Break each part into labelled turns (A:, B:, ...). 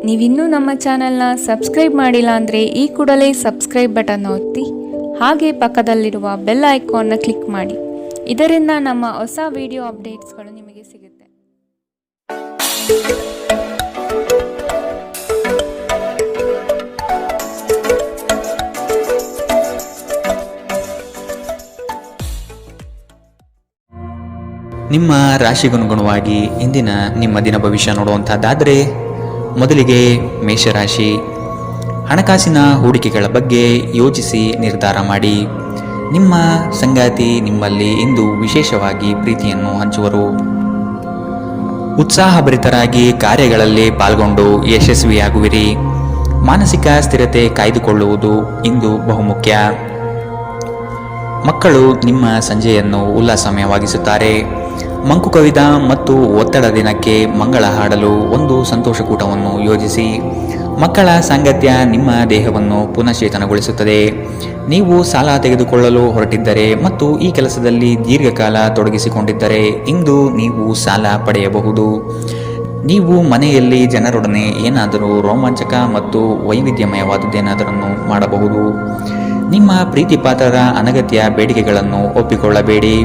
A: ನೀವಿನ್ನೂ ನಮ್ಮ ಚಾನೆಲ್ನ ಸಬ್ಸ್ಕ್ರೈಬ್ ಮಾಡಿಲ್ಲ ಅಂದರೆ ಈ ಕೂಡಲೇ ಸಬ್ಸ್ಕ್ರೈಬ್ ಬಟನ್ ಒತ್ತಿ ಹಾಗೆ ಪಕ್ಕದಲ್ಲಿರುವ ಬೆಲ್ ಐಕಾನ್ನ ಕ್ಲಿಕ್ ಮಾಡಿ. ಇದರಿಂದ ನಮ್ಮ ಹೊಸ ವಿಡಿಯೋ ಅಪ್ಡೇಟ್ಸ್ಗಳು ನಿಮಗೆ ಸಿಗುತ್ತೆ.
B: ನಿಮ್ಮ ರಾಶಿಗನುಗುಣವಾಗಿ ಇಂದಿನ ನಿಮ್ಮ ದಿನ ಭವಿಷ್ಯ ನೋಡುವಂಥದ್ದಾದರೆ ಮೊದಲಿಗೆ ಮೇಷರಾಶಿ. ಹಣಕಾಸಿನ ಹೂಡಿಕೆಗಳ ಬಗ್ಗೆ ಯೋಚಿಸಿ ನಿರ್ಧಾರ ಮಾಡಿ. ನಿಮ್ಮ ಸಂಗಾತಿ ನಿಮ್ಮಲ್ಲಿ ಇಂದು ವಿಶೇಷವಾಗಿ ಪ್ರೀತಿಯನ್ನು ಹಂಚುವರು. ಉತ್ಸಾಹಭರಿತರಾಗಿ ಕಾರ್ಯಗಳಲ್ಲಿ ಪಾಲ್ಗೊಂಡು ಯಶಸ್ವಿಯಾಗುವಿರಿ. ಮಾನಸಿಕ ಸ್ಥಿರತೆ ಕಾಯ್ದುಕೊಳ್ಳುವುದು ಇಂದು ಬಹುಮುಖ್ಯ. ಮಕ್ಕಳು ನಿಮ್ಮ ಸಂಜೆಯನ್ನು ಉಲ್ಲಾಸಮಯವಾಗಿಸುತ್ತಾರೆ. ಮಂಕು ಕವಿದ ಮತ್ತು ಒತ್ತಡ ದಿನಕ್ಕೆ ಮಂಗಳ ಹಾಡಲು ಒಂದು ಸಂತೋಷಕೂಟವನ್ನು ಯೋಜಿಸಿ. ಮಕ್ಕಳ ಸಾಂಗತ್ಯ ನಿಮ್ಮ ದೇಹವನ್ನು ಪುನಶ್ಚೇತನಗೊಳಿಸುತ್ತದೆ. ನೀವು ಸಾಲ ತೆಗೆದುಕೊಳ್ಳಲು ಹೊರಟಿದ್ದರೆ ಮತ್ತು ಈ ಕೆಲಸದಲ್ಲಿ ದೀರ್ಘಕಾಲ ತೊಡಗಿಸಿಕೊಂಡಿದ್ದರೆ ಇಂದು ನೀವು ಸಾಲ ಪಡೆಯಬಹುದು. ನೀವು ಮನೆಯಲ್ಲಿ ಜನರೊಡನೆ ಏನಾದರೂ ರೋಮಾಂಚಕ ಮತ್ತು ವೈವಿಧ್ಯಮಯವಾದದ್ದೇನಾದರನ್ನು ಮಾಡಬಹುದು. ನಿಮ್ಮ ಪ್ರೀತಿಪಾತ್ರರ ಅನಗತ್ಯ ಬೇಡಿಕೆಗಳನ್ನು ಒಪ್ಪಿಕೊಳ್ಳಬೇಡಿ.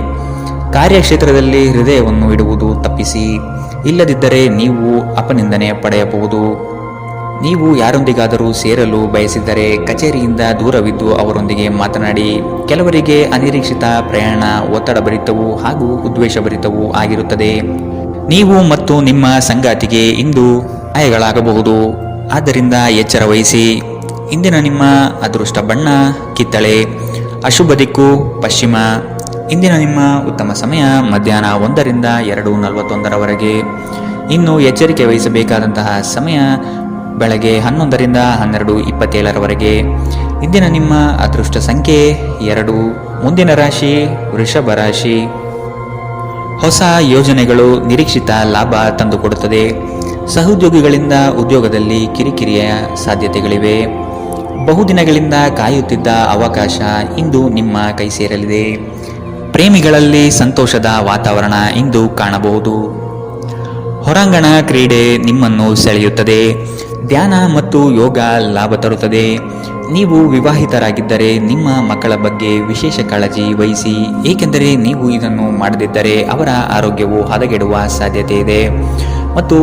B: ಕಾರ್ಯಕ್ಷೇತ್ರದಲ್ಲಿ ಹೃದಯವನ್ನು ಇಡುವುದು ತಪ್ಪಿಸಿ. ಇಲ್ಲದಿದ್ದರೆ ನೀವು ಅಪನಿಂದನೆ ಪಡೆಯಬಹುದು. ನೀವು ಯಾರೊಂದಿಗಾದರೂ ಸೇರಲು ಬಯಸಿದ್ದರೆ ಕಚೇರಿಯಿಂದ ದೂರವಿದ್ದು ಅವರೊಂದಿಗೆ ಮಾತನಾಡಿ. ಕೆಲವರಿಗೆ ಅನಿರೀಕ್ಷಿತ ಪ್ರಯಾಣ ಒತ್ತಡಭರಿತವೂ ಹಾಗೂ ಉದ್ವೇಷಭರಿತವೂ ಆಗಿರುತ್ತದೆ. ನೀವು ಮತ್ತು ನಿಮ್ಮ ಸಂಗಾತಿಗೆ ಇಂದು ಗಾಯಗಳಾಗಬಹುದು. ಆದ್ದರಿಂದ ಎಚ್ಚರ ವಹಿಸಿ. ಇಂದಿನ ನಿಮ್ಮ ಅದೃಷ್ಟ ಬಣ್ಣ ಕಿತ್ತಳೆ. ಅಶುಭ ದಿಕ್ಕು ಪಶ್ಚಿಮ. ಇಂದಿನ ನಿಮ್ಮ ಉತ್ತಮ ಸಮಯ ಮಧ್ಯಾಹ್ನ 1ರಿಂದ 2:41 ಇನ್ನು ಎಚ್ಚರಿಕೆ ವಹಿಸಬೇಕಾದಂತಹ ಸಮಯ ಬೆಳಗ್ಗೆ 11ರಿಂದ 12:27 ಇಂದಿನ ನಿಮ್ಮ ಅದೃಷ್ಟ ಸಂಖ್ಯೆ 2. ಮುಂದಿನ ರಾಶಿ ವೃಷಭ ರಾಶಿ. ಹೊಸ ಯೋಜನೆಗಳು ನಿರೀಕ್ಷಿತ ಲಾಭ ತಂದುಕೊಡುತ್ತದೆ. ಸಹೋದ್ಯೋಗಿಗಳಿಂದ ಉದ್ಯೋಗದಲ್ಲಿ ಕಿರಿಕಿರಿಯ ಸಾಧ್ಯತೆಗಳಿವೆ. ಬಹುದಿನಗಳಿಂದ ಕಾಯುತ್ತಿದ್ದ ಅವಕಾಶ ಇಂದು ನಿಮ್ಮ ಕೈ ಸೇರಲಿದೆ. ಪ್ರೇಮಿಗಳಲ್ಲಿ ಸಂತೋಷದ ವಾತಾವರಣ ಇಂದು ಕಾಣಬಹುದು. ಹೊರಾಂಗಣ ಕ್ರೀಡೆ ನಿಮ್ಮನ್ನು ಸೆಳೆಯುತ್ತದೆ. ಧ್ಯಾನ ಮತ್ತು ಯೋಗ ಲಾಭ ತರುತ್ತದೆ. ನೀವು ವಿವಾಹಿತರಾಗಿದ್ದರೆ ನಿಮ್ಮ ಮಕ್ಕಳ ಬಗ್ಗೆ ವಿಶೇಷ ಕಾಳಜಿ ವಹಿಸಿ, ಏಕೆಂದರೆ ನೀವು ಇದನ್ನು ಮಾಡದಿದ್ದರೆ ಅವರ ಆರೋಗ್ಯವು ಹದಗೆಡುವ ಸಾಧ್ಯತೆ ಇದೆ ಮತ್ತು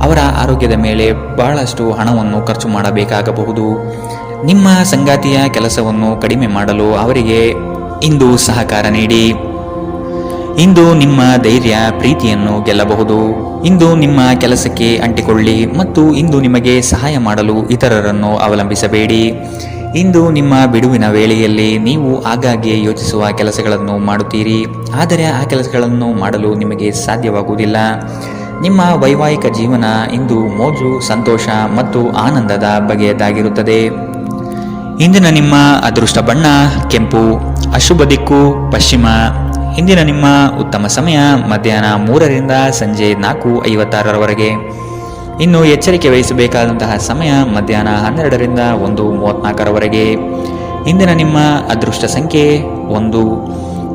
B: ಅವರ ಆರೋಗ್ಯದ ಮೇಲೆ ಬಹಳಷ್ಟು ಹಣವನ್ನು ಖರ್ಚು ಮಾಡಬೇಕಾಗಬಹುದು. ನಿಮ್ಮ ಸಂಗಾತಿಯ ಕೆಲಸವನ್ನು ಕಡಿಮೆ ಮಾಡಲು ಅವರಿಗೆ ಇಂದು ಸಹಕಾರ ನೀಡಿ. ಇಂದು ನಿಮ್ಮ ಧೈರ್ಯ ಪ್ರೀತಿಯನ್ನು ಗೆಲ್ಲಬಹುದು. ಇಂದು ನಿಮ್ಮ ಕೆಲಸಕ್ಕೆ ಅಂಟಿಕೊಳ್ಳಿ ಮತ್ತು ಇಂದು ನಿಮಗೆ ಸಹಾಯ ಮಾಡಲು ಇತರರನ್ನು ಅವಲಂಬಿಸಬೇಡಿ. ಇಂದು ನಿಮ್ಮ ಬಿಡುವಿನ ವೇಳೆಯಲ್ಲಿ ನೀವು ಆಗಾಗ್ಗೆ ಯೋಚಿಸುವ ಕೆಲಸಗಳನ್ನು ಮಾಡುತ್ತೀರಿ, ಆದರೆ ಆ ಕೆಲಸಗಳನ್ನು ಮಾಡಲು ನಿಮಗೆ ಸಾಧ್ಯವಾಗುವುದಿಲ್ಲ. ನಿಮ್ಮ ವೈವಾಹಿಕ ಜೀವನ ಇಂದು ಮೋಜು, ಸಂತೋಷ ಮತ್ತು ಆನಂದದ ಬಗೆಯದಾಗಿರುತ್ತದೆ. ಇಂದಿನ ನಿಮ್ಮ ಅದೃಷ್ಟ ಬಣ್ಣ ಕೆಂಪು. ಅಶುಭ ದಿಕ್ಕು ಪಶ್ಚಿಮ. ಇಂದಿನ ನಿಮ್ಮ ಉತ್ತಮ ಸಮಯ ಮಧ್ಯಾಹ್ನ 3ರಿಂದ ಸಂಜೆ 4:56 ಇನ್ನು ಎಚ್ಚರಿಕೆ ವಹಿಸಬೇಕಾದಂತಹ ಸಮಯ ಮಧ್ಯಾಹ್ನ 12ರಿಂದ 1:34 ಇಂದಿನ ನಿಮ್ಮ ಅದೃಷ್ಟ ಸಂಖ್ಯೆ 1.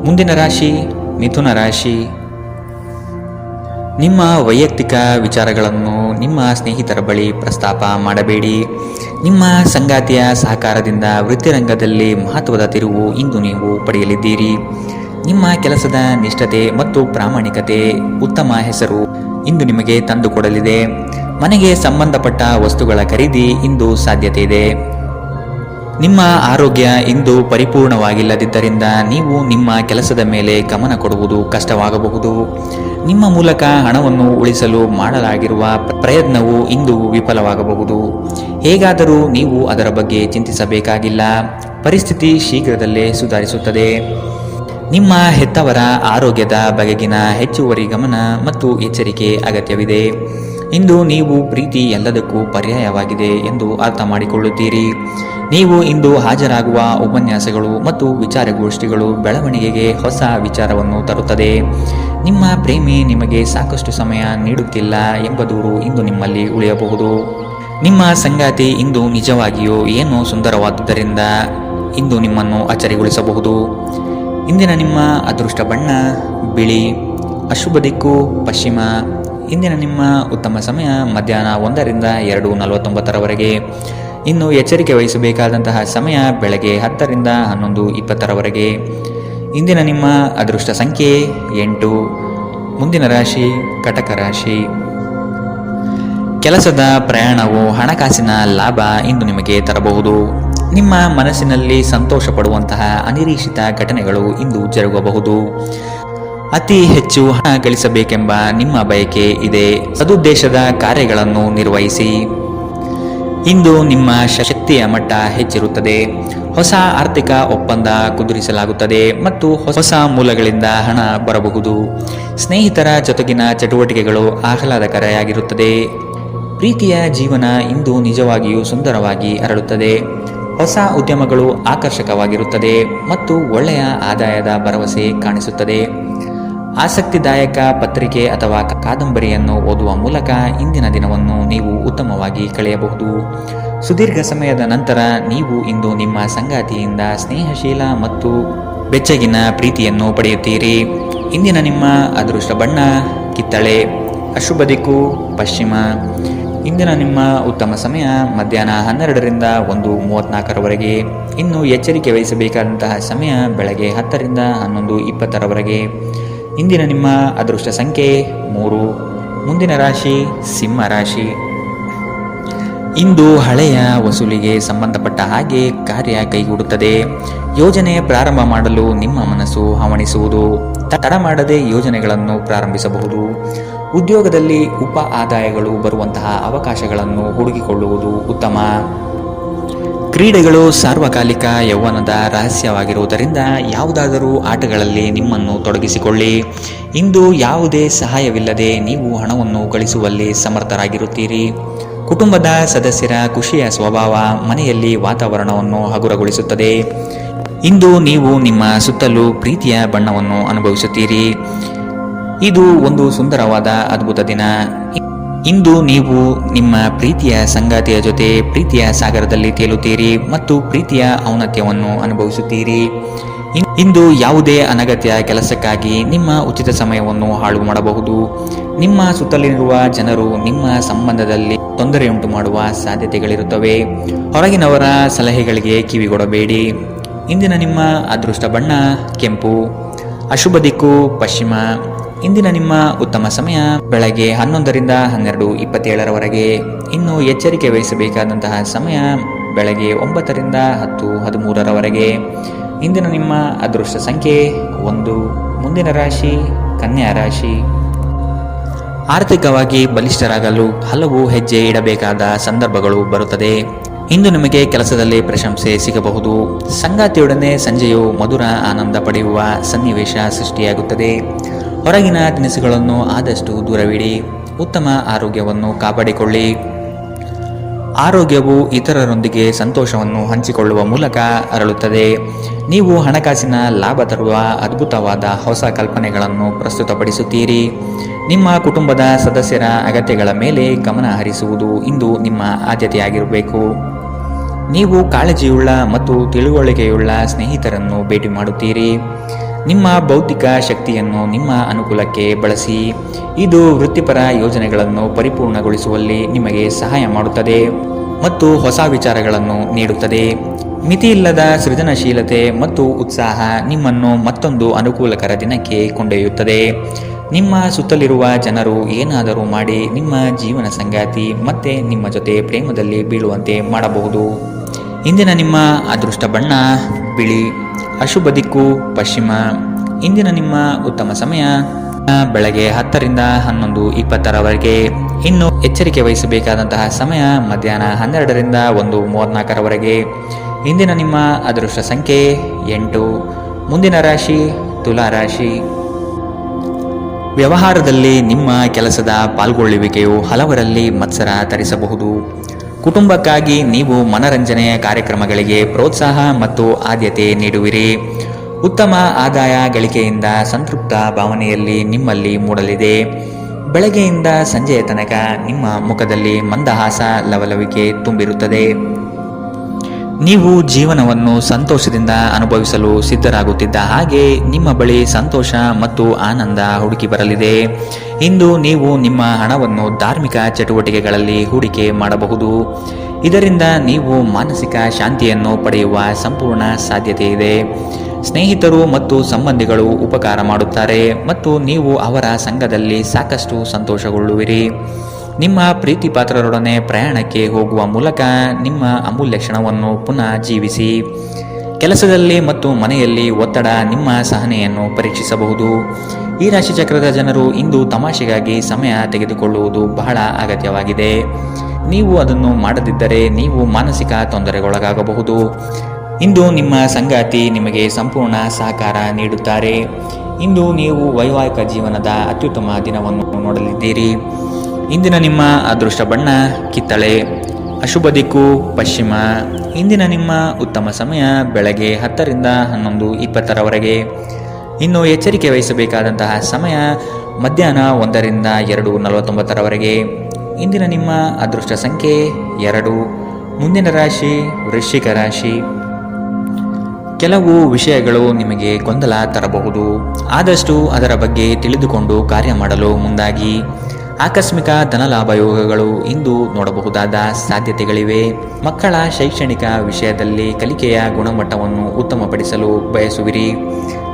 B: ಮುಂದಿನ ರಾಶಿ ಮಿಥುನ ರಾಶಿ. ನಿಮ್ಮ ವೈಯಕ್ತಿಕ ವಿಚಾರಗಳನ್ನು ನಿಮ್ಮ ಸ್ನೇಹಿತರ ಬಳಿ ಪ್ರಸ್ತಾಪ ಮಾಡಬೇಡಿ. ನಿಮ್ಮ ಸಂಗಾತಿಯ ಸಹಕಾರದಿಂದ ವೃತ್ತಿರಂಗದಲ್ಲಿ ಮಹತ್ವದ ತಿರುವು ಇಂದು ನೀವು ಪಡೆಯಲಿದ್ದೀರಿ. ನಿಮ್ಮ ಕೆಲಸದ ನಿಷ್ಠತೆ ಮತ್ತು ಪ್ರಾಮಾಣಿಕತೆ ಉತ್ತಮ ಹೆಸರು ಇಂದು ನಿಮಗೆ ತಂದುಕೊಡಲಿದೆ. ಮನೆಗೆ ಸಂಬಂಧಪಟ್ಟ ವಸ್ತುಗಳ ಖರೀದಿ ಇಂದು ಸಾಧ್ಯತೆ ಇದೆ. ನಿಮ್ಮ ಆರೋಗ್ಯ ಇಂದು ಪರಿಪೂರ್ಣವಾಗಿಲ್ಲದಿದ್ದರಿಂದ ನೀವು ನಿಮ್ಮ ಕೆಲಸದ ಮೇಲೆ ಗಮನ ಕೊಡುವುದು ಕಷ್ಟವಾಗಬಹುದು. ನಿಮ್ಮ ಮೂಲಕ ಹಣವನ್ನು ಉಳಿಸಲು ಮಾಡಲಾಗಿರುವ ಪ್ರಯತ್ನವು ಇಂದು ವಿಫಲವಾಗಬಹುದು. ಹೇಗಾದರೂ ನೀವು ಅದರ ಬಗ್ಗೆ ಚಿಂತಿಸಬೇಕಾಗಿಲ್ಲ. ಪರಿಸ್ಥಿತಿ ಶೀಘ್ರದಲ್ಲೇ ಸುಧಾರಿಸುತ್ತದೆ. ನಿಮ್ಮ ಹೆತ್ತವರ ಆರೋಗ್ಯದ ಬಗೆಗಿನ ಹೆಚ್ಚುವರಿ ಗಮನ ಮತ್ತು ಎಚ್ಚರಿಕೆ ಅಗತ್ಯವಿದೆ. ಇಂದು ನೀವು ಪ್ರೀತಿ ಎಲ್ಲದಕ್ಕೂ ಪರ್ಯಾಯವಾಗಿದೆ ಎಂದು ಅರ್ಥ ಮಾಡಿಕೊಳ್ಳುತ್ತೀರಿ. ನೀವು ಇಂದು ಹಾಜರಾಗುವ ಉಪನ್ಯಾಸಗಳು ಮತ್ತು ವಿಚಾರಗೋಷ್ಠಿಗಳು ಬೆಳವಣಿಗೆಗೆ ಹೊಸ ವಿಚಾರವನ್ನು ತರುತ್ತದೆ. ನಿಮ್ಮ ಪ್ರೇಮಿ ನಿಮಗೆ ಸಾಕಷ್ಟು ಸಮಯ ನೀಡುತ್ತಿಲ್ಲ ಎಂಬ ದೂರು ಇಂದು ನಿಮ್ಮಲ್ಲಿ ಉಳಿಯಬಹುದು. ನಿಮ್ಮ ಸಂಗಾತಿ ಇಂದು ನಿಜವಾಗಿಯೂ ಏನೋ ಸುಂದರವಾದುದರಿಂದ ಇಂದು ನಿಮ್ಮನ್ನು ಅಚ್ಚರಿಗೊಳಿಸಬಹುದು. ಇಂದಿನ ನಿಮ್ಮ ಅದೃಷ್ಟ ಬಣ್ಣ ಬಿಳಿ. ಅಶುಭ ದಿಕ್ಕು ಪಶ್ಚಿಮ. ಇಂದಿನ ನಿಮ್ಮ ಉತ್ತಮ ಸಮಯ ಮಧ್ಯಾಹ್ನ 1ರಿಂದ 2:49 ಇನ್ನು ಎಚ್ಚರಿಕೆ ವಹಿಸಬೇಕಾದಂತಹ ಸಮಯ ಬೆಳಗ್ಗೆ 10ರಿಂದ 11:20 ಇಂದಿನ ನಿಮ್ಮ ಅದೃಷ್ಟ ಸಂಖ್ಯೆ 8. ಮುಂದಿನ ರಾಶಿ ಕಟಕ ರಾಶಿ. ಕೆಲಸದ ಪ್ರಯಾಣವು ಹಣಕಾಸಿನ ಲಾಭ ಇಂದು ನಿಮಗೆ ತರಬಹುದು. ನಿಮ್ಮ ಮನಸ್ಸಿನಲ್ಲಿ ಸಂತೋಷ ಪಡುವಂತಹ ಅನಿರೀಕ್ಷಿತ ಘಟನೆಗಳು ಇಂದು ಜರುಗಬಹುದು. ಅತಿ ಹೆಚ್ಚು ಹಣ ಗಳಿಸಬೇಕೆಂಬ ನಿಮ್ಮ ಬಯಕೆ ಇದೆ. ಸದುದ್ದೇಶದ ಕಾರ್ಯಗಳನ್ನು ನಿರ್ವಹಿಸಿ. ಇಂದು ನಿಮ್ಮ ಶಕ್ತಿಯ ಮಟ್ಟ ಹೆಚ್ಚಿರುತ್ತದೆ. ಹೊಸ ಆರ್ಥಿಕ ಒಪ್ಪಂದ ಕುದುರಿಸಲಾಗುತ್ತದೆ ಮತ್ತು ಹೊಸ ಮೂಲಗಳಿಂದ ಹಣ ಬರಬಹುದು. ಸ್ನೇಹಿತರ ಜೊತೆಗಿನ ಚಟುವಟಿಕೆಗಳು ಆಹ್ಲಾದಕರವಾಗಿರುತ್ತದೆ. ಪ್ರೀತಿಯ ಜೀವನ ಇಂದು ನಿಜವಾಗಿಯೂ ಸುಂದರವಾಗಿ ಅರಳುತ್ತದೆ. ಹೊಸ ಉದ್ಯಮಗಳು ಆಕರ್ಷಕವಾಗಿರುತ್ತದೆ ಮತ್ತು ಒಳ್ಳೆಯ ಆದಾಯದ ಭರವಸೆ ಕಾಣಿಸುತ್ತದೆ. ಆಸಕ್ತಿದಾಯಕ ಪತ್ರಿಕೆ ಅಥವಾ ಕಾದಂಬರಿಯನ್ನು ಓದುವ ಮೂಲಕ ಇಂದಿನ ದಿನವನ್ನು ನೀವು ಉತ್ತಮವಾಗಿ ಕಳೆಯಬಹುದು. ಸುದೀರ್ಘ ಸಮಯದ ನಂತರ ನೀವು ಇಂದು ನಿಮ್ಮ ಸಂಗಾತಿಯಿಂದ ಸ್ನೇಹಶೀಲ ಮತ್ತು ಬೆಚ್ಚಗಿನ ಪ್ರೀತಿಯನ್ನು ಪಡೆಯುತ್ತೀರಿ. ಇಂದಿನ ನಿಮ್ಮ ಅದೃಷ್ಟ ಬಣ್ಣ ಕಿತ್ತಳೆ. ಅಶುಭ ದಿಕ್ಕು ಪಶ್ಚಿಮ. ಇಂದಿನ ನಿಮ್ಮ ಉತ್ತಮ ಸಮಯ ಮಧ್ಯಾಹ್ನ 12ರಿಂದ 1:34 ಇನ್ನು ಎಚ್ಚರಿಕೆ ವಹಿಸಬೇಕಾದಂತಹ ಸಮಯ ಬೆಳಗ್ಗೆ 10ರಿಂದ 11:20 ಇಂದಿನ ನಿಮ್ಮ ಅದೃಷ್ಟ ಸಂಖ್ಯೆ 3. ಮುಂದಿನ ರಾಶಿ ಸಿಂಹ ರಾಶಿ. ಇಂದು ಹಳೆಯ ವಸೂಲಿಗೆ ಸಂಬಂಧಪಟ್ಟ ಹಾಗೆ ಕಾರ್ಯ ಕೈಗೂಡುತ್ತದೆ. ಯೋಜನೆ ಪ್ರಾರಂಭ ಮಾಡಲು ನಿಮ್ಮ ಮನಸ್ಸು ಹವಣಿಸುವುದು. ತಡ ಮಾಡದೆ ಯೋಜನೆಗಳನ್ನು ಪ್ರಾರಂಭಿಸಬಹುದು. ಉದ್ಯೋಗದಲ್ಲಿ ಉಪ ಆದಾಯಗಳು ಬರುವಂತಹ ಅವಕಾಶಗಳನ್ನು ಹುಡುಕಿಕೊಳ್ಳುವುದು ಉತ್ತಮ. ಕ್ರೀಡೆಗಳು ಸಾರ್ವಕಾಲಿಕ ಯೌವನದ ರಹಸ್ಯವಾಗಿರುವುದರಿಂದ ಯಾವುದಾದರೂ ಆಟಗಳಲ್ಲಿ ನಿಮ್ಮನ್ನು ತೊಡಗಿಸಿಕೊಳ್ಳಿ. ಇಂದು ಯಾವುದೇ ಸಹಾಯವಿಲ್ಲದೆ ನೀವು ಹಣವನ್ನು ಗಳಿಸುವಲ್ಲಿ ಸಮರ್ಥರಾಗಿರುತ್ತೀರಿ. ಕುಟುಂಬದ ಸದಸ್ಯರ ಖುಷಿಯ ಸ್ವಭಾವ ಮನೆಯಲ್ಲಿ ವಾತಾವರಣವನ್ನು ಹಗುರಗೊಳಿಸುತ್ತದೆ. ಇಂದು ನೀವು ನಿಮ್ಮ ಸುತ್ತಲೂ ಪ್ರೀತಿಯ ಬಣ್ಣವನ್ನು ಅನುಭವಿಸುತ್ತೀರಿ. ಇದು ಒಂದು ಸುಂದರವಾದ ಅದ್ಭುತ ದಿನ. ಇಂದು ನೀವು ನಿಮ್ಮ ಪ್ರೀತಿಯ ಸಂಗಾತಿಯ ಜೊತೆ ಪ್ರೀತಿಯ ಸಾಗರದಲ್ಲಿ ತೇಲುತ್ತೀರಿ ಮತ್ತು ಪ್ರೀತಿಯ ಔನ್ನತ್ಯವನ್ನು ಅನುಭವಿಸುತ್ತೀರಿ. ಇಂದು ಯಾವುದೇ ಅನಗತ್ಯ ಕೆಲಸಕ್ಕಾಗಿ ನಿಮ್ಮ ಉಚಿತ ಸಮಯವನ್ನು ಹಾಳು ಮಾಡಬಹುದು. ನಿಮ್ಮ ಸುತ್ತಲಿರುವ ಜನರು ನಿಮ್ಮ ಸಂಬಂಧದಲ್ಲಿ ತೊಂದರೆಯುಂಟು ಮಾಡುವ ಸಾಧ್ಯತೆಗಳಿರುತ್ತವೆ. ಹೊರಗಿನವರ ಸಲಹೆಗಳಿಗೆ ಕಿವಿಗೊಡಬೇಡಿ. ಇಂದಿನ ನಿಮ್ಮ ಅದೃಷ್ಟ ಬಣ್ಣ ಕೆಂಪು. ಅಶುಭ ದಿಕ್ಕು ಪಶ್ಚಿಮ. ಇಂದಿನ ನಿಮ್ಮ ಉತ್ತಮ ಸಮಯ ಬೆಳಗ್ಗೆ 11ರಿಂದ 12:27 ಇನ್ನು ಎಚ್ಚರಿಕೆ ವಹಿಸಬೇಕಾದಂತಹ ಸಮಯ ಬೆಳಗ್ಗೆ 9ರಿಂದ 10:13 ಇಂದಿನ ನಿಮ್ಮ ಅದೃಷ್ಟ ಸಂಖ್ಯೆ 1. ಮುಂದಿನ ರಾಶಿ ಕನ್ಯಾ ರಾಶಿ. ಆರ್ಥಿಕವಾಗಿ ಬಲಿಷ್ಠರಾಗಲು ಹಲವು ಹೆಜ್ಜೆ ಇಡಬೇಕಾದ ಸಂದರ್ಭಗಳು ಬರುತ್ತದೆ. ಇಂದು ನಿಮಗೆ ಕೆಲಸದಲ್ಲಿ ಪ್ರಶಂಸೆ ಸಿಗಬಹುದು. ಸಂಗಾತಿಯೊಡನೆ ಸಂಜೆಯು ಮಧುರ ಆನಂದ ಪಡೆಯುವ ಸನ್ನಿವೇಶ ಸೃಷ್ಟಿಯಾಗುತ್ತದೆ. ಹೊರಗಿನ ತಿನಿಸುಗಳನ್ನು ಆದಷ್ಟು ದೂರವಿಡಿ. ಉತ್ತಮ ಆರೋಗ್ಯವನ್ನು ಕಾಪಾಡಿಕೊಳ್ಳಿ. ಆರೋಗ್ಯವು ಇತರರೊಂದಿಗೆ ಸಂತೋಷವನ್ನು ಹಂಚಿಕೊಳ್ಳುವ ಮೂಲಕ ಅರಳುತ್ತದೆ. ನೀವು ಹಣಕಾಸಿನ ಲಾಭ ತರುವ ಅದ್ಭುತವಾದ ಹೊಸ ಕಲ್ಪನೆಗಳನ್ನು ಪ್ರಸ್ತುತಪಡಿಸುತ್ತೀರಿ. ನಿಮ್ಮ ಕುಟುಂಬದ ಸದಸ್ಯರ ಅಗತ್ಯಗಳ ಮೇಲೆ ಗಮನ ಹರಿಸುವುದು ಇಂದು ನಿಮ್ಮ ಆದ್ಯತೆಯಾಗಿರಬೇಕು. ನೀವು ಕಾಳಜಿಯುಳ್ಳ ಮತ್ತು ತಿಳುವಳಿಕೆಯುಳ್ಳ ಸ್ನೇಹಿತರನ್ನು ಭೇಟಿ ಮಾಡುತ್ತೀರಿ. ನಿಮ್ಮ ಬೌದ್ಧಿಕ ಶಕ್ತಿಯನ್ನು ನಿಮ್ಮ ಅನುಕೂಲಕ್ಕೆ ಬಳಸಿ. ಇದು ವೃತ್ತಿಪರ ಯೋಜನೆಗಳನ್ನು ಪರಿಪೂರ್ಣಗೊಳಿಸುವಲ್ಲಿ ನಿಮಗೆ ಸಹಾಯ ಮಾಡುತ್ತದೆ ಮತ್ತು ಹೊಸ ವಿಚಾರಗಳನ್ನು ನೀಡುತ್ತದೆ. ಮಿತಿಯಿಲ್ಲದ ಸೃಜನಶೀಲತೆ ಮತ್ತು ಉತ್ಸಾಹ ನಿಮ್ಮನ್ನು ಮತ್ತೊಂದು ಅನುಕೂಲಕರ ದಿನಕ್ಕೆ ಕೊಂಡೊಯ್ಯುತ್ತದೆ. ನಿಮ್ಮ ಸುತ್ತಲಿರುವ ಜನರು ಏನಾದರೂ ಮಾಡಿ ನಿಮ್ಮ ಜೀವನ ಸಂಗಾತಿ ಮತ್ತೆ ನಿಮ್ಮ ಜೊತೆ ಪ್ರೇಮದಲ್ಲಿ ಬೀಳುವಂತೆ ಮಾಡಬಹುದು. ಇಂದಿನ ನಿಮ್ಮ ಅದೃಷ್ಟ ಬಣ್ಣ ಬಿಳಿ. ಅಶುಭ ದಿಕ್ಕು ಪಶ್ಚಿಮ. ಇಂದಿನ ನಿಮ್ಮ ಉತ್ತಮ ಸಮಯ ಬೆಳಗ್ಗೆ 10ರಿಂದ 11:20 ಇನ್ನು ಎಚ್ಚರಿಕೆ ವಹಿಸಬೇಕಾದಂತಹ ಸಮಯ ಮಧ್ಯಾಹ್ನ 12ರಿಂದ 1:34 ಇಂದಿನ ನಿಮ್ಮ ಅದೃಷ್ಟ ಸಂಖ್ಯೆ 8. ಮುಂದಿನ ರಾಶಿ ತುಲಾ ರಾಶಿ. ವ್ಯವಹಾರದಲ್ಲಿ ನಿಮ್ಮ ಕೆಲಸದ ಪಾಲ್ಗೊಳ್ಳುವಿಕೆಯು ಹಲವರಲ್ಲಿ ಮತ್ಸರ ತರಿಸಬಹುದು. ಕುಟುಂಬಕ್ಕಾಗಿ ನೀವು ಮನರಂಜನೆಯ ಕಾರ್ಯಕ್ರಮಗಳಿಗೆ ಪ್ರೋತ್ಸಾಹ ಮತ್ತು ಆದ್ಯತೆ ನೀಡುವಿರಿ. ಉತ್ತಮ ಆದಾಯ ಗಳಿಕೆಯಿಂದ ಸಂತೃಪ್ತ ಭಾವನೆಯಲ್ಲಿ ನಿಮ್ಮಲ್ಲಿ ಮೂಡಲಿದೆ. ಬೆಳಗ್ಗೆಯಿಂದ ಸಂಜೆಯ ತನಕ ನಿಮ್ಮ ಮುಖದಲ್ಲಿ ಮಂದಹಾಸ ಲವಲವಿಕೆ ತುಂಬಿರುತ್ತದೆ. ನೀವು ಜೀವನವನ್ನು ಸಂತೋಷದಿಂದ ಅನುಭವಿಸಲು ಸಿದ್ಧರಾಗುತ್ತಿದ್ದ ಹಾಗೆ ನಿಮ್ಮ ಬಳಿ ಸಂತೋಷ ಮತ್ತು ಆನಂದ ಹುಡುಕಿ ಬರಲಿದೆ. ಇಂದು ನೀವು ನಿಮ್ಮ ಹಣವನ್ನು ಧಾರ್ಮಿಕ ಚಟುವಟಿಕೆಗಳಲ್ಲಿ ಹೂಡಿಕೆ ಮಾಡಬಹುದು. ಇದರಿಂದ ನೀವು ಮಾನಸಿಕ ಶಾಂತಿಯನ್ನು ಪಡೆಯುವ ಸಂಪೂರ್ಣ ಸಾಧ್ಯತೆ ಇದೆ. ಸ್ನೇಹಿತರು ಮತ್ತು ಸಂಬಂಧಿಗಳು ಉಪಕಾರ ಮಾಡುತ್ತಾರೆ ಮತ್ತು ನೀವು ಅವರ ಸಂಘದಲ್ಲಿ ಸಾಕಷ್ಟು ಸಂತೋಷಗೊಳ್ಳುವಿರಿ. ನಿಮ್ಮ ಪ್ರೀತಿ ಪಾತ್ರರೊಡನೆ ಪ್ರಯಾಣಕ್ಕೆ ಹೋಗುವ ಮೂಲಕ ನಿಮ್ಮ ಅಮೂಲ್ಯ ಕ್ಷಣವನ್ನು ಪುನಃ ಜೀವಿಸಿ. ಕೆಲಸದಲ್ಲಿ ಮತ್ತು ಮನೆಯಲ್ಲಿ ಒತ್ತಡ ನಿಮ್ಮ ಸಹನೆಯನ್ನು ಪರೀಕ್ಷಿಸಬಹುದು. ಈ ರಾಶಿಚಕ್ರದ ಜನರು ಇಂದು ತಮಾಷೆಗಾಗಿ ಸಮಯ ತೆಗೆದುಕೊಳ್ಳುವುದು ಬಹಳ ಅಗತ್ಯವಾಗಿದೆ. ನೀವು ಅದನ್ನು ಮಾಡದಿದ್ದರೆ ನೀವು ಮಾನಸಿಕ ತೊಂದರೆಗೊಳಗಾಗಬಹುದು. ಇಂದು ನಿಮ್ಮ ಸಂಗಾತಿ ನಿಮಗೆ ಸಂಪೂರ್ಣ ಸಹಕಾರ ನೀಡುತ್ತಾರೆ. ಇಂದು ನೀವು ವೈವಾಹಿಕ ಜೀವನದ ಅತ್ಯುತ್ತಮ ದಿನವನ್ನು ನೋಡಲಿದ್ದೀರಿ. ಇಂದಿನ ನಿಮ್ಮ ಅದೃಷ್ಟ ಬಣ್ಣ ಕಿತ್ತಳೆ. ಅಶುಭ ದಿಕ್ಕು ಪಶ್ಚಿಮ. ಇಂದಿನ ನಿಮ್ಮ ಉತ್ತಮ ಸಮಯ ಬೆಳಗ್ಗೆ 10 ರಿಂದ 11:20 ಇನ್ನು ಎಚ್ಚರಿಕೆ ವಹಿಸಬೇಕಾದಂತಹ ಸಮಯ ಮಧ್ಯಾಹ್ನ 1 ರಿಂದ 2:49 ಇಂದಿನ ನಿಮ್ಮ ಅದೃಷ್ಟ ಸಂಖ್ಯೆ 2. ಮುಂದಿನ ರಾಶಿ ವೃಶ್ಚಿಕ ರಾಶಿ. ಕೆಲವು ವಿಷಯಗಳು ನಿಮಗೆ ಗೊಂದಲ ತರಬಹುದು. ಆದಷ್ಟು ಅದರ ಬಗ್ಗೆ ತಿಳಿದುಕೊಂಡು ಕಾರ್ಯ ಮಾಡಲು ಮುಂದಾಗಿ. ಆಕಸ್ಮಿಕ ಧನಲಾಭ ಯೋಗಗಳು ಇಂದು ನೋಡಬಹುದಾದ ಸಾಧ್ಯತೆಗಳಿವೆ. ಮಕ್ಕಳ ಶೈಕ್ಷಣಿಕ ವಿಷಯದಲ್ಲಿ ಕಲಿಕೆಯ ಗುಣಮಟ್ಟವನ್ನು ಉತ್ತಮಪಡಿಸಲು ಬಯಸುವಿರಿ.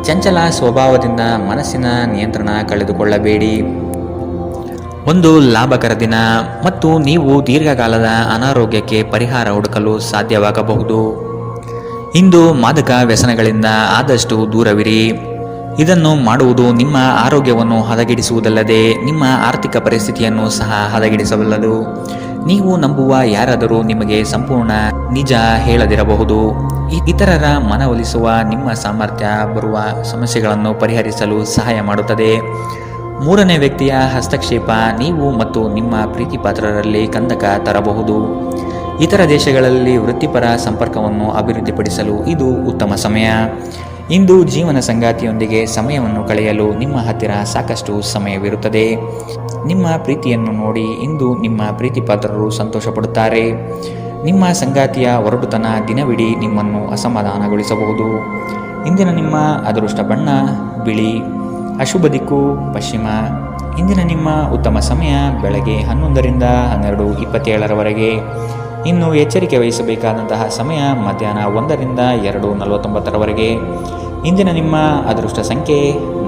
B: ಚಂಚಲ ಸ್ವಭಾವದಿಂದ ಮನಸ್ಸಿನ ನಿಯಂತ್ರಣ ಕಳೆದುಕೊಳ್ಳಬೇಡಿ. ಒಂದು ಲಾಭಕರ ದಿನ ಮತ್ತು ನೀವು ದೀರ್ಘಕಾಲದ ಅನಾರೋಗ್ಯಕ್ಕೆ ಪರಿಹಾರ ಹುಡುಕಲು ಸಾಧ್ಯವಾಗಬಹುದು. ಇಂದು ಮಾದಕ ವ್ಯಸನಗಳಿಂದ ಆದಷ್ಟು ದೂರವಿರಿ. ಇದನ್ನು ಮಾಡುವುದು ನಿಮ್ಮ ಆರೋಗ್ಯವನ್ನು ಹದಗೆಡಿಸುವುದಲ್ಲದೆ ನಿಮ್ಮ ಆರ್ಥಿಕ ಪರಿಸ್ಥಿತಿಯನ್ನು ಸಹ ಹದಗೆಡಿಸಬಲ್ಲದು. ನೀವು ನಂಬುವ ಯಾರಾದರೂ ನಿಮಗೆ ಸಂಪೂರ್ಣ ನಿಜ ಹೇಳದಿರಬಹುದು. ಇತರರ ಮನವೊಲಿಸುವ ನಿಮ್ಮ ಸಾಮರ್ಥ್ಯ ಬರುವ ಸಮಸ್ಯೆಗಳನ್ನು ಪರಿಹರಿಸಲು ಸಹಾಯ ಮಾಡುತ್ತದೆ. ಮೂರನೇ ವ್ಯಕ್ತಿಯ ಹಸ್ತಕ್ಷೇಪ ನೀವು ಮತ್ತು ನಿಮ್ಮ ಪ್ರೀತಿಪಾತ್ರರಲ್ಲಿ ಕಂದಕ ತರಬಹುದು. ಇತರ ದೇಶಗಳಲ್ಲಿ ವೃತ್ತಿಪರ ಸಂಪರ್ಕವನ್ನು ಅಭಿವೃದ್ಧಿಪಡಿಸಲು ಇದು ಉತ್ತಮ ಸಮಯ. ಇಂದು ಜೀವನ ಸಂಗಾತಿಯೊಂದಿಗೆ ಸಮಯವನ್ನು ಕಳೆಯಲು ನಿಮ್ಮ ಹತ್ತಿರ ಸಾಕಷ್ಟು ಸಮಯವಿರುತ್ತದೆ. ನಿಮ್ಮ ಪ್ರೀತಿಯನ್ನು ನೋಡಿ ಇಂದು ನಿಮ್ಮ ಪ್ರೀತಿಪಾತ್ರರು ಸಂತೋಷಪಡುತ್ತಾರೆ. ನಿಮ್ಮ ಸಂಗಾತಿಯ ಒರಟುತನ ದಿನವಿಡೀ ನಿಮ್ಮನ್ನು ಅಸಮಾಧಾನಗೊಳಿಸಬಹುದು. ಇಂದಿನ ನಿಮ್ಮ ಅದೃಷ್ಟ ಬಣ್ಣ ಬಿಳಿ. ಅಶುಭ ದಿಕ್ಕು ಪಶ್ಚಿಮ. ಇಂದಿನ ನಿಮ್ಮ ಉತ್ತಮ ಸಮಯ ಬೆಳಗ್ಗೆ 11 ರಿಂದ 12:27 ಇನ್ನು ಎಚ್ಚರಿಕೆ ವಹಿಸಬೇಕಾದಂತಹ ಸಮಯ ಮಧ್ಯಾಹ್ನ 1 ರಿಂದ 2:49 ಇಂದಿನ ನಿಮ್ಮ ಅದೃಷ್ಟ ಸಂಖ್ಯೆ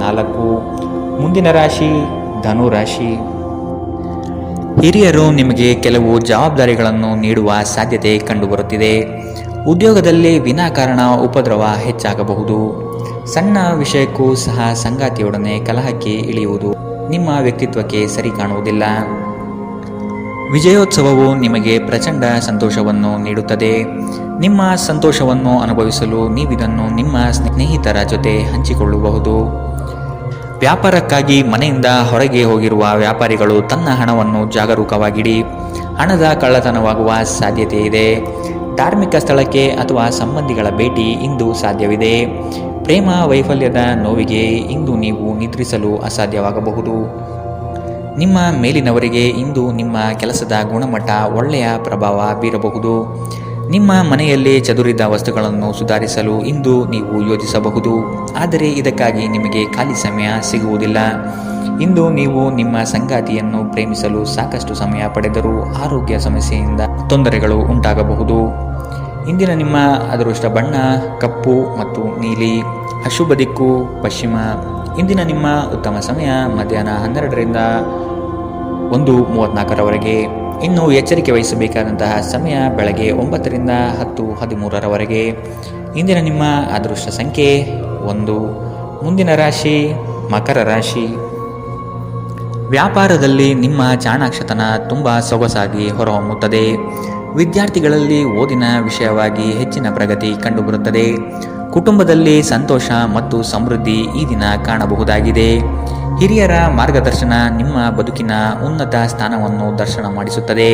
B: 4. ಮುಂದಿನ ರಾಶಿ ಧನು ರಾಶಿ. ಹಿರಿಯರು ನಿಮಗೆ ಕೆಲವು ಜವಾಬ್ದಾರಿಗಳನ್ನು ನೀಡುವ ಸಾಧ್ಯತೆ ಕಂಡುಬರುತ್ತಿದೆ. ಉದ್ಯೋಗದಲ್ಲಿ ವಿನಾಕಾರಣ ಉಪದ್ರವ ಹೆಚ್ಚಾಗಬಹುದು. ಸಣ್ಣ ವಿಷಯಕ್ಕೂ ಸಹ ಸಂಗಾತಿಯೊಡನೆ ಕಲಹಕ್ಕೆ ಇಳಿಯುವುದು ನಿಮ್ಮ ವ್ಯಕ್ತಿತ್ವಕ್ಕೆ ಸರಿ ಕಾಣುವುದಿಲ್ಲ. ವಿಜಯೋತ್ಸವವು ನಿಮಗೆ ಪ್ರಚಂಡ ಸಂತೋಷವನ್ನು ನೀಡುತ್ತದೆ. ನಿಮ್ಮ ಸಂತೋಷವನ್ನು ಅನುಭವಿಸಲು ನೀವಿದನ್ನು ನಿಮ್ಮ ಸ್ನೇಹಿತರ ಜೊತೆ ಹಂಚಿಕೊಳ್ಳಬಹುದು. ವ್ಯಾಪಾರಕ್ಕಾಗಿ ಮನೆಯಿಂದ ಹೊರಗೆ ಹೋಗಿರುವ ವ್ಯಾಪಾರಿಗಳು ತನ್ನ ಹಣವನ್ನು ಜಾಗರೂಕವಾಗಿಡಿ. ಹಣದ ಕಳ್ಳತನವಾಗುವ ಸಾಧ್ಯತೆ ಇದೆ. ಧಾರ್ಮಿಕ ಸ್ಥಳಕ್ಕೆ ಅಥವಾ ಸಂಬಂಧಿಗಳ ಭೇಟಿ ಇಂದು ಸಾಧ್ಯವಿದೆ. ಪ್ರೇಮ ವೈಫಲ್ಯದ ನೋವಿಗೆ ಇಂದು ನೀವು ನಿದ್ರಿಸಲು ಅಸಾಧ್ಯವಾಗಬಹುದು. ನಿಮ್ಮ ಮೇಲಿನವರಿಗೆ ಇಂದು ನಿಮ್ಮ ಕೆಲಸದ ಗುಣಮಟ್ಟ ಒಳ್ಳೆಯ ಪ್ರಭಾವ ಬೀರಬಹುದು. ನಿಮ್ಮ ಮನೆಯಲ್ಲಿ ಚದುರಿದ ವಸ್ತುಗಳನ್ನು ಸುಧಾರಿಸಲು ಇಂದು ನೀವು ಯೋಜಿಸಬಹುದು. ಆದರೆ ಇದಕ್ಕಾಗಿ ನಿಮಗೆ ಖಾಲಿ ಸಮಯ ಸಿಗುವುದಿಲ್ಲ. ಇಂದು ನೀವು ನಿಮ್ಮ ಸಂಗಾತಿಯನ್ನು ಪ್ರೇಮಿಸಲು ಸಾಕಷ್ಟು ಸಮಯ ಪಡೆದರೂ ಆರೋಗ್ಯ ಸಮಸ್ಯೆಯಿಂದ ತೊಂದರೆಗಳು ಉಂಟಾಗಬಹುದು. ಇಂದಿನ ನಿಮ್ಮ ಅದೃಷ್ಟ ಬಣ್ಣ ಕಪ್ಪು ಮತ್ತು ನೀಲಿ. ಅಶುಭ ದಿಕ್ಕು ಪಶ್ಚಿಮ. ಇಂದಿನ ನಿಮ್ಮ ಉತ್ತಮ ಸಮಯ ಮಧ್ಯಾಹ್ನ 12 ರಿಂದ 1:34 ಇನ್ನು ಎಚ್ಚರಿಕೆ ವಹಿಸಬೇಕಾದಂತಹ ಸಮಯ ಬೆಳಗ್ಗೆ 9 ರಿಂದ 10:13 ಇಂದಿನ ನಿಮ್ಮ ಅದೃಷ್ಟ ಸಂಖ್ಯೆ 1. ಮುಂದಿನ ರಾಶಿ ಮಕರ ರಾಶಿ. ವ್ಯಾಪಾರದಲ್ಲಿ ನಿಮ್ಮ ಚಾಣಾಕ್ಷತನ ತುಂಬ ಸೊಗಸಾಗಿ ಹೊರಹೊಮ್ಮುತ್ತದೆ. ವಿದ್ಯಾರ್ಥಿಗಳಲ್ಲಿ ಓದಿನ ವಿಷಯವಾಗಿ ಹೆಚ್ಚಿನ ಪ್ರಗತಿ ಕಂಡುಬರುತ್ತದೆ. ಕುಟುಂಬದಲ್ಲಿ ಸಂತೋಷ ಮತ್ತು ಸಮೃದ್ಧಿ ಈ ದಿನ ಕಾಣಬಹುದಾಗಿದೆ. ಹಿರಿಯರ ಮಾರ್ಗದರ್ಶನ ನಿಮ್ಮ ಬದುಕಿನ ಉನ್ನತ ಸ್ಥಾನವನ್ನು ದರ್ಶನ ಮಾಡಿಸುತ್ತದೆ.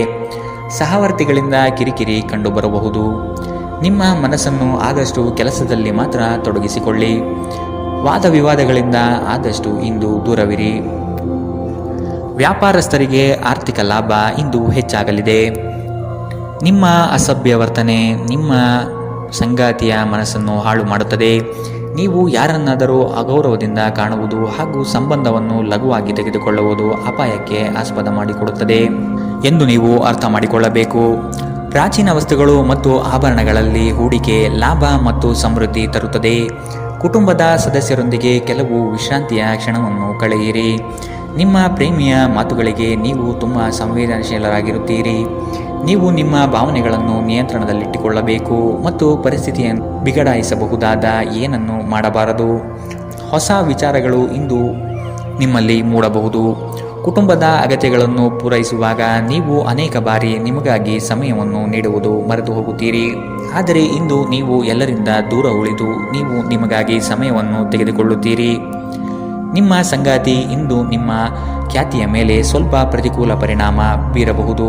B: ಸಹವರ್ತಿಗಳಿಂದ ಕಿರಿಕಿರಿ ಕಂಡುಬರಬಹುದು. ನಿಮ್ಮ ಮನಸ್ಸನ್ನು ಆದಷ್ಟು ಕೆಲಸದಲ್ಲಿ ಮಾತ್ರ ತೊಡಗಿಸಿಕೊಳ್ಳಿ. ವಾದ ವಿವಾದಗಳಿಂದ ಆದಷ್ಟು ಇಂದು ದೂರವಿರಿ. ವ್ಯಾಪಾರಸ್ಥರಿಗೆ ಆರ್ಥಿಕ ಲಾಭ ಇಂದು ಹೆಚ್ಚಾಗಲಿದೆ. ನಿಮ್ಮ ಅಸಭ್ಯ ವರ್ತನೆ ನಿಮ್ಮ ಸಂಗಾತಿಯ ಮನಸ್ಸನ್ನು ಹಾಳು ಮಾಡುತ್ತದೆ. ನೀವು ಯಾರನ್ನಾದರೂ ಅಗೌರವದಿಂದ ಕಾಣುವುದು ಹಾಗೂ ಸಂಬಂಧವನ್ನು ಲಘುವಾಗಿ ತೆಗೆದುಕೊಳ್ಳುವುದು ಅಪಾಯಕ್ಕೆ ಆಸ್ಪದ ಮಾಡಿಕೊಡುತ್ತದೆ ಎಂದು ನೀವು ಅರ್ಥ ಮಾಡಿಕೊಳ್ಳಬೇಕು. ಪ್ರಾಚೀನ ವಸ್ತುಗಳು ಮತ್ತು ಆಭರಣಗಳಲ್ಲಿ ಹೂಡಿಕೆ ಲಾಭ ಮತ್ತು ಸಮೃದ್ಧಿ ತರುತ್ತದೆ. ಕುಟುಂಬದ ಸದಸ್ಯರೊಂದಿಗೆ ಕೆಲವು ವಿಶ್ರಾಂತಿಯ ಕ್ಷಣವನ್ನು ಕಳೆಯಿರಿ. ನಿಮ್ಮ ಪ್ರೇಮಿಯ ಮಾತುಗಳಿಗೆ ನೀವು ತುಂಬ ಸಂವೇದನಶೀಲರಾಗಿರುತ್ತೀರಿ. ನೀವು ನಿಮ್ಮ ಭಾವನೆಗಳನ್ನು ನಿಯಂತ್ರಣದಲ್ಲಿಟ್ಟುಕೊಳ್ಳಬೇಕು ಮತ್ತು ಪರಿಸ್ಥಿತಿಯನ್ನು ಬಿಗಡಾಯಿಸಬಹುದಾದ ಏನನ್ನು ಮಾಡಬಾರದು. ಹೊಸ ವಿಚಾರಗಳು ಇಂದು ನಿಮ್ಮಲ್ಲಿ ಮೂಡಬಹುದು. ಕುಟುಂಬದ ಅಗತ್ಯಗಳನ್ನು ಪೂರೈಸುವಾಗ ನೀವು ಅನೇಕ ಬಾರಿ ನಿಮಗಾಗಿ ಸಮಯವನ್ನು ನೀಡುವುದು ಮರೆತು ಹೋಗುತ್ತೀರಿ. ಆದರೆ ಇಂದು ನೀವು ಎಲ್ಲರಿಂದ ದೂರ ಉಳಿದು ನೀವು ನಿಮಗಾಗಿ ಸಮಯವನ್ನು ತೆಗೆದುಕೊಳ್ಳುತ್ತೀರಿ. ನಿಮ್ಮ ಸಂಗಾತಿ ಇಂದು ನಿಮ್ಮ ಖ್ಯಾತಿಯ ಮೇಲೆ ಸ್ವಲ್ಪ ಪ್ರತಿಕೂಲ ಪರಿಣಾಮ ಬೀರಬಹುದು.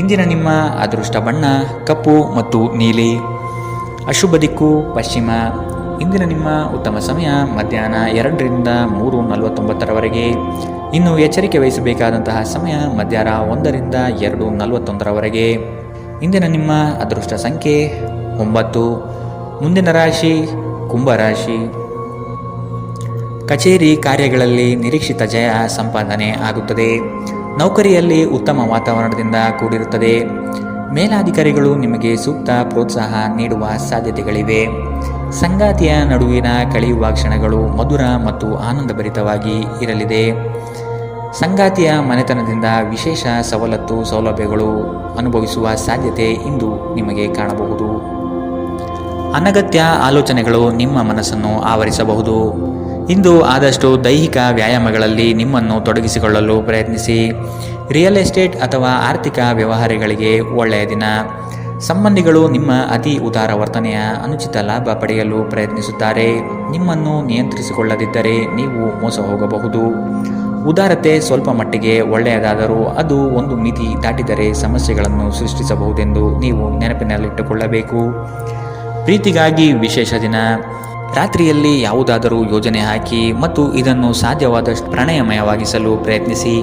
B: ಇಂದಿನ ನಿಮ್ಮ ಅದೃಷ್ಟ ಬಣ್ಣ ಕಪ್ಪು ಮತ್ತು ನೀಲಿ. ಅಶುಭ ದಿಕ್ಕು ಪಶ್ಚಿಮ. ಇಂದಿನ ನಿಮ್ಮ ಉತ್ತಮ ಸಮಯ ಮಧ್ಯಾಹ್ನ 2ರಿಂದ 3:49 ಇನ್ನು ಎಚ್ಚರಿಕೆ ವಹಿಸಬೇಕಾದಂತಹ ಸಮಯ ಮಧ್ಯಾಹ್ನ 1ರಿಂದ 2:41 ಇಂದಿನ ನಿಮ್ಮ ಅದೃಷ್ಟ ಸಂಖ್ಯೆ 9. ಮುಂದಿನ ರಾಶಿ ಕುಂಭರಾಶಿ. ಕಚೇರಿ ಕಾರ್ಯಗಳಲ್ಲಿ ನಿರೀಕ್ಷಿತ ಜಯ ಸಂಪಾದನೆ ಆಗುತ್ತದೆ. ನೌಕರಿಯಲ್ಲಿ ಉತ್ತಮ ವಾತಾವರಣದಿಂದ ಕೂಡಿರುತ್ತದೆ. ಮೇಲಾಧಿಕಾರಿಗಳು ನಿಮಗೆ ಸೂಕ್ತ ಪ್ರೋತ್ಸಾಹ ನೀಡುವ ಸಾಧ್ಯತೆಗಳಿವೆ. ಸಂಗಾತಿಯ ನಡುವಿನ ಕಳೆಯುವ ಕ್ಷಣಗಳು ಮಧುರ ಮತ್ತು ಆನಂದಭರಿತವಾಗಿ ಇರಲಿದೆ. ಸಂಗಾತಿಯ ಮನೆತನದಿಂದ ವಿಶೇಷ ಸೌಲಭ್ಯಗಳು ಅನುಭವಿಸುವ ಸಾಧ್ಯತೆ ಇಂದು ನಿಮಗೆ ಕಾಣಬಹುದು. ಅನಗತ್ಯ ಆಲೋಚನೆಗಳು ನಿಮ್ಮ ಮನಸ್ಸನ್ನು ಆವರಿಸಬಹುದು. ಇಂದು ಆದಷ್ಟು ದೈಹಿಕ ವ್ಯಾಯಾಮಗಳಲ್ಲಿ ನಿಮ್ಮನ್ನು ತೊಡಗಿಸಿಕೊಳ್ಳಲು ಪ್ರಯತ್ನಿಸಿ. ರಿಯಲ್ ಎಸ್ಟೇಟ್ ಅಥವಾ ಆರ್ಥಿಕ ವ್ಯವಹಾರಗಳಿಗೆ ಒಳ್ಳೆಯ ದಿನ. ಸಂಬಂಧಿಗಳು ನಿಮ್ಮ ಅತಿ ಉದಾರ ವರ್ತನೆಯ ಅನುಚಿತ ಲಾಭ ಪಡೆಯಲು ಪ್ರಯತ್ನಿಸುತ್ತಾರೆ. ನಿಮ್ಮನ್ನು ನಿಯಂತ್ರಿಸಿಕೊಳ್ಳದಿದ್ದರೆ ನೀವು ಮೋಸ ಹೋಗಬಹುದು. ಉದಾರತೆ ಸ್ವಲ್ಪ ಮಟ್ಟಿಗೆ ಒಳ್ಳೆಯದಾದರೂ ಅದು ಒಂದು ಮಿತಿ ದಾಟಿದರೆ ಸಮಸ್ಯೆಗಳನ್ನು ಸೃಷ್ಟಿಸಬಹುದೆಂದು ನೀವು ನೆನಪಿನಲ್ಲಿಟ್ಟುಕೊಳ್ಳಬೇಕು. ಪ್ರೀತಿಗಾಗಿ ವಿಶೇಷ ದಿನ. ರಾತ್ರಿಯಲ್ಲಿ ಯಾವುದಾದರೂ ಯೋಜನೆ ಹಾಕಿ ಮತ್ತು ಇದನ್ನು ಸಾಧ್ಯವಾದಷ್ಟು ಪ್ರಣಯಮಯವಾಗಿಸಲು ಪ್ರಯತ್ನಿಸಿ.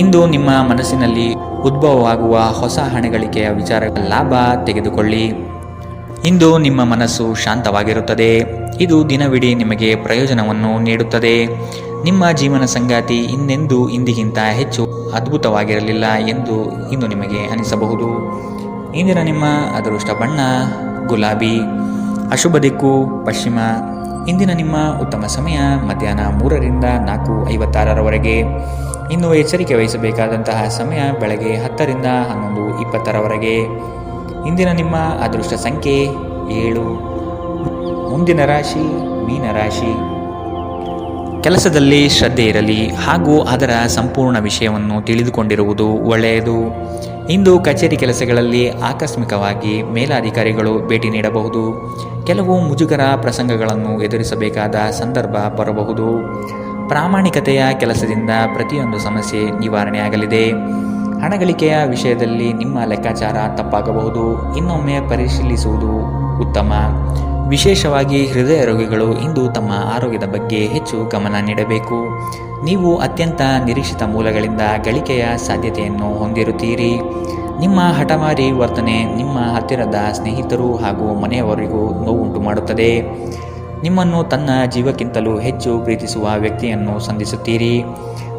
B: ಇಂದು ನಿಮ್ಮ ಮನಸ್ಸಿನಲ್ಲಿ ಉದ್ಭವವಾಗುವ ಹೊಸ ಹಣಗಳಿಕೆಯ ವಿಚಾರ ಲಾಭ ತೆಗೆದುಕೊಳ್ಳಿ. ಇಂದು ನಿಮ್ಮ ಮನಸ್ಸು ಶಾಂತವಾಗಿರುತ್ತದೆ. ಇದು ದಿನವಿಡೀ ನಿಮಗೆ ಪ್ರಯೋಜನವನ್ನು ನೀಡುತ್ತದೆ. ನಿಮ್ಮ ಜೀವನ ಸಂಗಾತಿ ಇನ್ನೆಂದೂ ಇಂದಿಗಿಂತ ಹೆಚ್ಚು ಅದ್ಭುತವಾಗಿರಲಿಲ್ಲ ಎಂದು ಇಂದು ನಿಮಗೆ ಅನಿಸಬಹುದು. ಇಂದಿನ ನಿಮ್ಮ ಅದೃಷ್ಟ ಬಣ್ಣ ಗುಲಾಬಿ. ಅಶುಭ ದಿಕ್ಕು ಪಶ್ಚಿಮ. ಇಂದಿನ ನಿಮ್ಮ ಉತ್ತಮ ಸಮಯ ಮಧ್ಯಾಹ್ನ 3ರಿಂದ 4:56 ಇನ್ನು ಎಚ್ಚರಿಕೆ ವಹಿಸಬೇಕಾದಂತಹ ಸಮಯ ಬೆಳಗ್ಗೆ 10ರಿಂದ 11:20 ಇಂದಿನ ನಿಮ್ಮ ಅದೃಷ್ಟ ಸಂಖ್ಯೆ 7. ಮುಂದಿನ ರಾಶಿ ಮೀನರಾಶಿ. ಕೆಲಸದಲ್ಲಿ ಶ್ರದ್ಧೆ ಇರಲಿ ಹಾಗೂ ಅದರ ಸಂಪೂರ್ಣ ವಿಷಯವನ್ನು ತಿಳಿದುಕೊಂಡಿರುವುದು ಒಳ್ಳೆಯದು. ಇಂದು ಕಚೇರಿ ಕೆಲಸಗಳಲ್ಲಿ ಆಕಸ್ಮಿಕವಾಗಿ ಮೇಲಾಧಿಕಾರಿಗಳು ಭೇಟಿ ನೀಡಬಹುದು. ಕೆಲವು ಮುಜುಗರ ಪ್ರಸಂಗಗಳನ್ನು ಎದುರಿಸಬೇಕಾದ ಸಂದರ್ಭ ಬರಬಹುದು. ಪ್ರಾಮಾಣಿಕತೆಯ ಕೆಲಸದಿಂದ ಪ್ರತಿಯೊಂದು ಸಮಸ್ಯೆ ನಿವಾರಣೆಯಾಗಲಿದೆ. ಹಣಗಳಿಕೆಯ ವಿಷಯದಲ್ಲಿ ನಿಮ್ಮ ಲೆಕ್ಕಾಚಾರ ತಪ್ಪಾಗಬಹುದು. ಇನ್ನೊಮ್ಮೆ ಪರಿಶೀಲಿಸುವುದು ಉತ್ತಮ. ವಿಶೇಷವಾಗಿ ಹೃದಯ ರೋಗಿಗಳು ಇಂದು ತಮ್ಮ ಆರೋಗ್ಯದ ಬಗ್ಗೆ ಹೆಚ್ಚು ಗಮನ ನೀಡಬೇಕು. ನೀವು ಅತ್ಯಂತ ನಿರೀಕ್ಷಿತ ಮೂಲಗಳಿಂದ ಗಳಿಕೆಯ ಸಾಧ್ಯತೆಯನ್ನು ಹೊಂದಿರುತ್ತೀರಿ. ನಿಮ್ಮ ಹಠಮಾರಿ ವರ್ತನೆ ನಿಮ್ಮ ಹತ್ತಿರದ ಸ್ನೇಹಿತರು ಹಾಗೂ ಮನೆಯವರಿಗೂ ನೋವುಂಟು ಮಾಡುತ್ತದೆ. ನಿಮ್ಮನ್ನು ತನ್ನ ಜೀವಕ್ಕಿಂತಲೂ ಹೆಚ್ಚು ಪ್ರೀತಿಸುವ ವ್ಯಕ್ತಿಯನ್ನು ಸಂಧಿಸುತ್ತೀರಿ.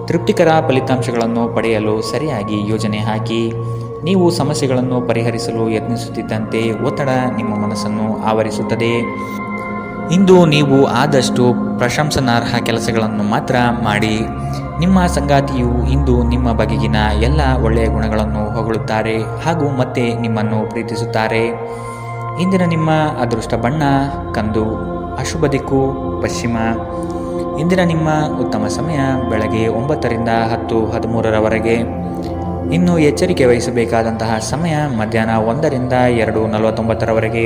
B: ತೃಪ್ತಿಕರ ಫಲಿತಾಂಶಗಳನ್ನು ಪಡೆಯಲು ಸರಿಯಾಗಿ ಯೋಜನೆ ಹಾಕಿ. ನೀವು ಸಮಸ್ಯೆಗಳನ್ನು ಪರಿಹರಿಸಲು ಯತ್ನಿಸುತ್ತಿದ್ದಂತೆ ಒತ್ತಡ ನಿಮ್ಮ ಮನಸ್ಸನ್ನು ಆವರಿಸುತ್ತದೆ. ಇಂದು ನೀವು ಆದಷ್ಟು ಪ್ರಶಂಸನಾರ್ಹ ಕೆಲಸಗಳನ್ನು ಮಾತ್ರ ಮಾಡಿ. ನಿಮ್ಮ ಸಂಗಾತಿಯು ಇಂದು ನಿಮ್ಮ ಬಗೆಗಿನ ಎಲ್ಲ ಒಳ್ಳೆಯ ಗುಣಗಳನ್ನು ಹೊಗಳುತ್ತಾರೆ ಹಾಗೂ ಮತ್ತೆ ನಿಮ್ಮನ್ನು ಪ್ರೀತಿಸುತ್ತಾರೆ. ಇಂದಿನ ನಿಮ್ಮ ಅದೃಷ್ಟ ಬಣ್ಣ ಕಂದು. ಅಶುಭ ದಿಕ್ಕು ಪಶ್ಚಿಮ. ಇಂದಿನ ನಿಮ್ಮ ಉತ್ತಮ ಸಮಯ ಬೆಳಗ್ಗೆ 9ರಿಂದ 10:13 ಇನ್ನು ಎಚ್ಚರಿಕೆ ವಹಿಸಬೇಕಾದಂತಹ ಸಮಯ ಮಧ್ಯಾಹ್ನ 1ರಿಂದ 2:49